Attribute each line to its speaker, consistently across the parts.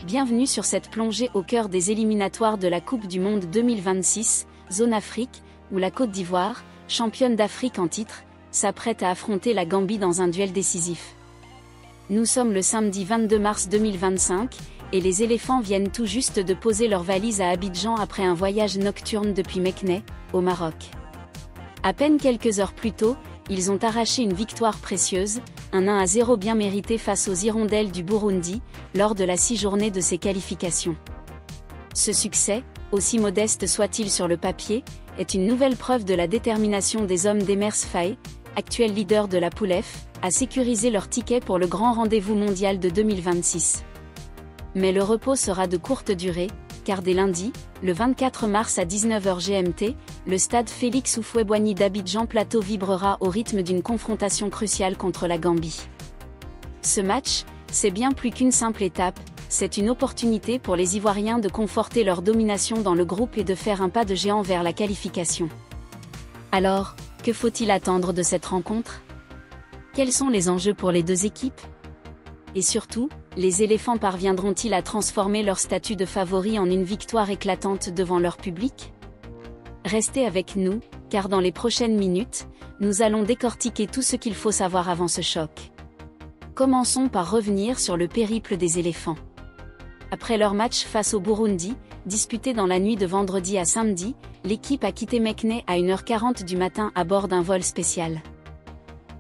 Speaker 1: Bienvenue sur cette plongée au cœur des éliminatoires de la Coupe du Monde 2026, zone Afrique, où la Côte d'Ivoire, championne d'Afrique en titre, s'apprête à affronter la Gambie dans un duel décisif. Nous sommes le samedi 22 mars 2025, et les éléphants viennent tout juste de poser leurs valises à Abidjan après un voyage nocturne depuis Meknès, au Maroc. À peine quelques heures plus tôt, ils ont arraché une victoire précieuse, un 1-0 bien mérité face aux Hirondelles du Burundi, lors de la 6 journées de ces qualifications. Ce succès, aussi modeste soit-il sur le papier, est une nouvelle preuve de la détermination des hommes d'Emers Faé, actuel leader de la poule F, à sécuriser leur ticket pour le grand rendez-vous mondial de 2026. Mais le repos sera de courte durée, car dès lundi, le 24 mars à 19h GMT, le stade Félix Houphouët-Boigny d'Abidjan Plateau vibrera au rythme d'une confrontation cruciale contre la Gambie. Ce match, c'est bien plus qu'une simple étape, c'est une opportunité pour les Ivoiriens de conforter leur domination dans le groupe et de faire un pas de géant vers la qualification. Alors, que faut-il attendre de cette rencontre? Quels sont les enjeux pour les deux équipes? Et surtout, les éléphants parviendront-ils à transformer leur statut de favori en une victoire éclatante devant leur public? Restez avec nous, car dans les prochaines minutes, nous allons décortiquer tout ce qu'il faut savoir avant ce choc. Commençons par revenir sur le périple des éléphants. Après leur match face au Burundi, disputé dans la nuit de vendredi à samedi, l'équipe a quitté Meknès à 1h40 du matin à bord d'un vol spécial.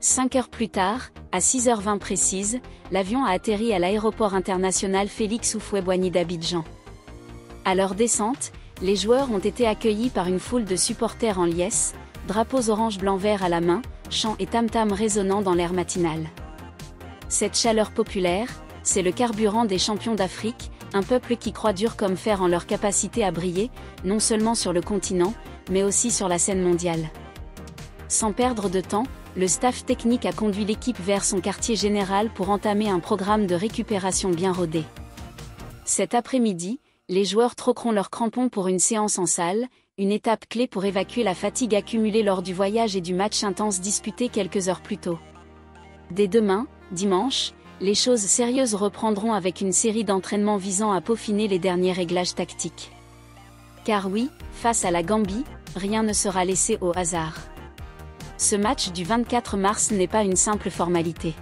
Speaker 1: 5 heures plus tard, à 6h20 précise, l'avion a atterri à l'aéroport international Félix Houphouët-Boigny d'Abidjan. À leur descente, les joueurs ont été accueillis par une foule de supporters en liesse, drapeaux orange-blanc-vert à la main, chants et tam-tams résonnant dans l'air matinal. Cette chaleur populaire, c'est le carburant des champions d'Afrique, un peuple qui croit dur comme fer en leur capacité à briller, non seulement sur le continent, mais aussi sur la scène mondiale. Sans perdre de temps, le staff technique a conduit l'équipe vers son quartier général pour entamer un programme de récupération bien rodé. Cet après-midi, les joueurs troqueront leurs crampons pour une séance en salle, une étape clé pour évacuer la fatigue accumulée lors du voyage et du match intense disputé quelques heures plus tôt. Dès demain, dimanche, les choses sérieuses reprendront avec une série d'entraînements visant à peaufiner les derniers réglages tactiques. Car oui, face à la Gambie, rien ne sera laissé au hasard. Ce match du 24 mars n'est pas une simple formalité.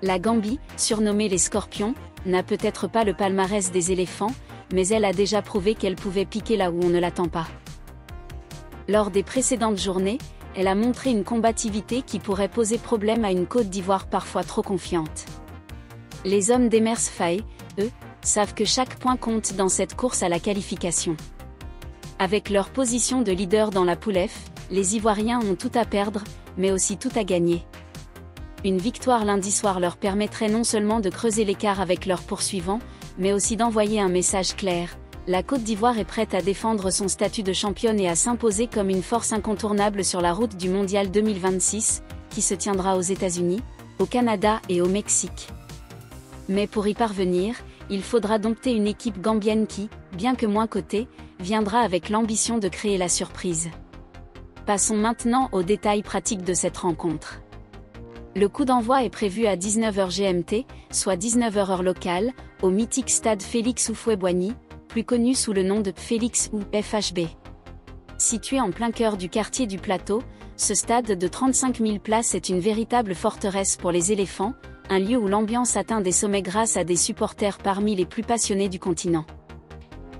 Speaker 1: La Gambie, surnommée les Scorpions, n'a peut-être pas le palmarès des éléphants, mais elle a déjà prouvé qu'elle pouvait piquer là où on ne l'attend pas. Lors des précédentes journées, elle a montré une combativité qui pourrait poser problème à une Côte d'Ivoire parfois trop confiante. Les hommes d'Emers Faé, eux, savent que chaque point compte dans cette course à la qualification. Avec leur position de leader dans la poule F, les Ivoiriens ont tout à perdre, mais aussi tout à gagner. Une victoire lundi soir leur permettrait non seulement de creuser l'écart avec leurs poursuivants, mais aussi d'envoyer un message clair. La Côte d'Ivoire est prête à défendre son statut de championne et à s'imposer comme une force incontournable sur la route du Mondial 2026, qui se tiendra aux États-Unis, au Canada et au Mexique. Mais pour y parvenir, il faudra dompter une équipe gambienne qui, bien que moins cotée, viendra avec l'ambition de créer la surprise. Passons maintenant aux détails pratiques de cette rencontre. Le coup d'envoi est prévu à 19h GMT, soit 19h heure locale, au mythique stade Félix Houphouët-Boigny, plus connu sous le nom de Félix ou FHB. Situé en plein cœur du quartier du Plateau, ce stade de 35 000 places est une véritable forteresse pour les éléphants, un lieu où l'ambiance atteint des sommets grâce à des supporters parmi les plus passionnés du continent.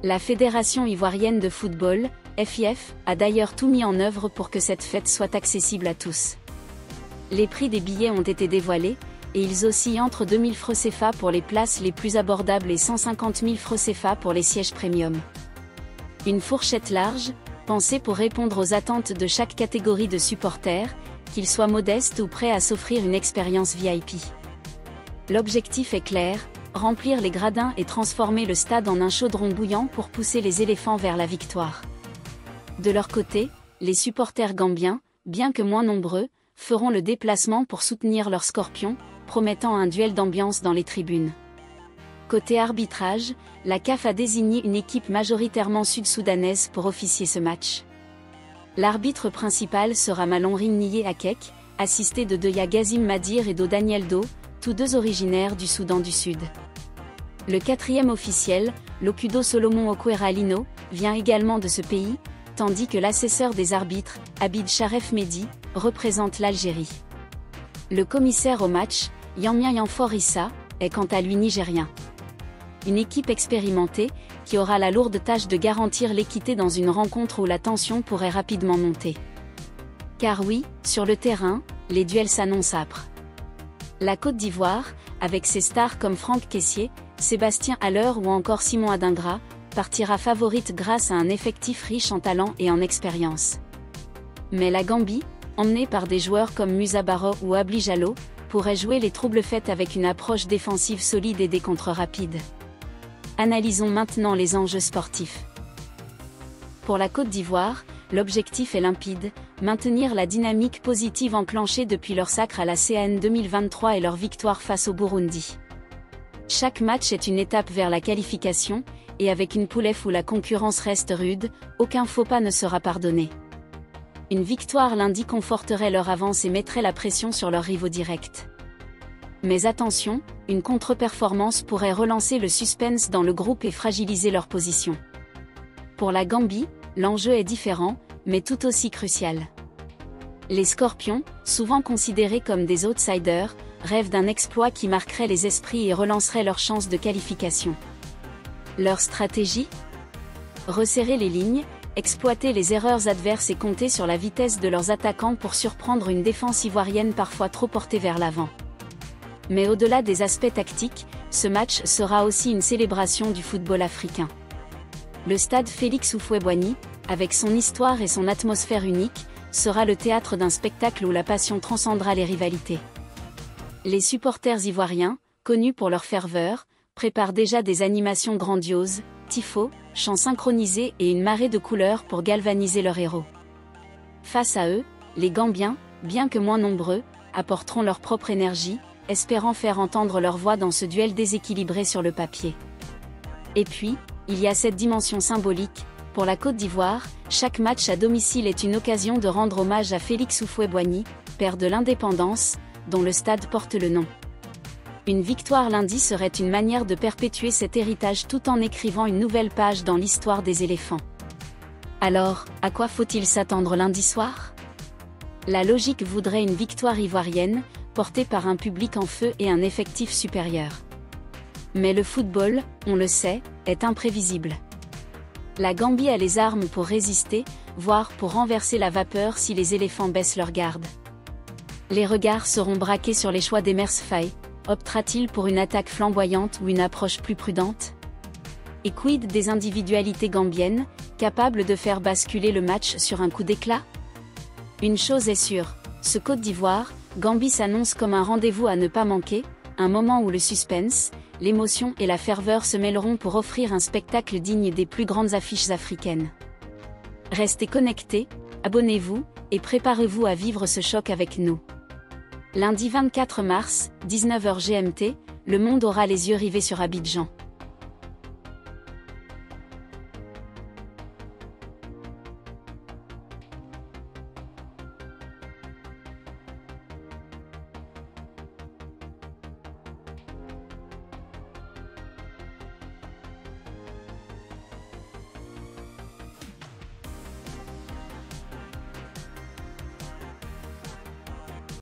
Speaker 1: La Fédération ivoirienne de football, FIF, a d'ailleurs tout mis en œuvre pour que cette fête soit accessible à tous. Les prix des billets ont été dévoilés, et ils oscillent entre 2 000 francs CFA pour les places les plus abordables et 150 000 francs CFA pour les sièges premium. Une fourchette large, pensée pour répondre aux attentes de chaque catégorie de supporters, qu'ils soient modestes ou prêts à s'offrir une expérience VIP. L'objectif est clair, remplir les gradins et transformer le stade en un chaudron bouillant pour pousser les éléphants vers la victoire. De leur côté, les supporters gambiens, bien que moins nombreux, feront le déplacement pour soutenir leurs scorpions, promettant un duel d'ambiance dans les tribunes. Côté arbitrage, la CAF a désigné une équipe majoritairement sud-soudanaise pour officier ce match. L'arbitre principal sera Malonry Nié Akek, assisté de Deya Gazim Madir et d'O Daniel Do, tous deux originaires du Soudan du Sud. Le quatrième officiel, Lokudo Solomon Okwera Lino, vient également de ce pays, tandis que l'assesseur des arbitres, Abid Sharef Mehdi, représente l'Algérie. Le commissaire au match, Yamia Yanfor Issa, est quant à lui nigérien. Une équipe expérimentée, qui aura la lourde tâche de garantir l'équité dans une rencontre où la tension pourrait rapidement monter. Car oui, sur le terrain, les duels s'annoncent âpres. La Côte d'Ivoire, avec ses stars comme Franck Kessié, Sébastien Haller ou encore Simon Adingra, partira favorite grâce à un effectif riche en talent et en expérience. Mais la Gambie, emmenée par des joueurs comme Musa Barrow ou Abli Jallow, pourrait jouer les troubles faits avec une approche défensive solide et des contres rapides. Analysons maintenant les enjeux sportifs. Pour la Côte d'Ivoire, l'objectif est limpide, maintenir la dynamique positive enclenchée depuis leur sacre à la CAN 2023 et leur victoire face au Burundi. Chaque match est une étape vers la qualification, et avec une poule F où la concurrence reste rude, aucun faux pas ne sera pardonné. Une victoire lundi conforterait leur avance et mettrait la pression sur leurs rivaux directs. Mais attention, une contre-performance pourrait relancer le suspense dans le groupe et fragiliser leur position. Pour la Gambie, l'enjeu est différent, mais tout aussi crucial. Les Scorpions, souvent considérés comme des outsiders, rêvent d'un exploit qui marquerait les esprits et relancerait leurs chances de qualification. Leur stratégie ? Resserrer les lignes, exploiter les erreurs adverses et compter sur la vitesse de leurs attaquants pour surprendre une défense ivoirienne parfois trop portée vers l'avant. Mais au-delà des aspects tactiques, ce match sera aussi une célébration du football africain. Le stade Félix Houphouët-Boigny, avec son histoire et son atmosphère unique, sera le théâtre d'un spectacle où la passion transcendra les rivalités. Les supporters ivoiriens, connus pour leur ferveur, préparent déjà des animations grandioses, tifos, chants synchronisés et une marée de couleurs pour galvaniser leurs héros. Face à eux, les Gambiens, bien que moins nombreux, apporteront leur propre énergie, espérant faire entendre leur voix dans ce duel déséquilibré sur le papier. Et puis, il y a cette dimension symbolique. Pour la Côte d'Ivoire, chaque match à domicile est une occasion de rendre hommage à Félix Houphouët-Boigny, père de l'indépendance, dont le stade porte le nom. Une victoire lundi serait une manière de perpétuer cet héritage tout en écrivant une nouvelle page dans l'histoire des éléphants. Alors, à quoi faut-il s'attendre lundi soir ? La logique voudrait une victoire ivoirienne, portée par un public en feu et un effectif supérieur. Mais le football, on le sait, est imprévisible. La Gambie a les armes pour résister, voire pour renverser la vapeur si les éléphants baissent leur garde. Les regards seront braqués sur les choix d'Emers Faye. Optera-t-il pour une attaque flamboyante ou une approche plus prudente ? Et quid des individualités gambiennes, capables de faire basculer le match sur un coup d'éclat ? Une chose est sûre, ce Côte d'Ivoire, Gambie s'annonce comme un rendez-vous à ne pas manquer, un moment où le suspense, l'émotion et la ferveur se mêleront pour offrir un spectacle digne des plus grandes affiches africaines. Restez connectés, abonnez-vous, et préparez-vous à vivre ce choc avec nous. Lundi 24 mars, 19h GMT, le monde aura les yeux rivés sur Abidjan.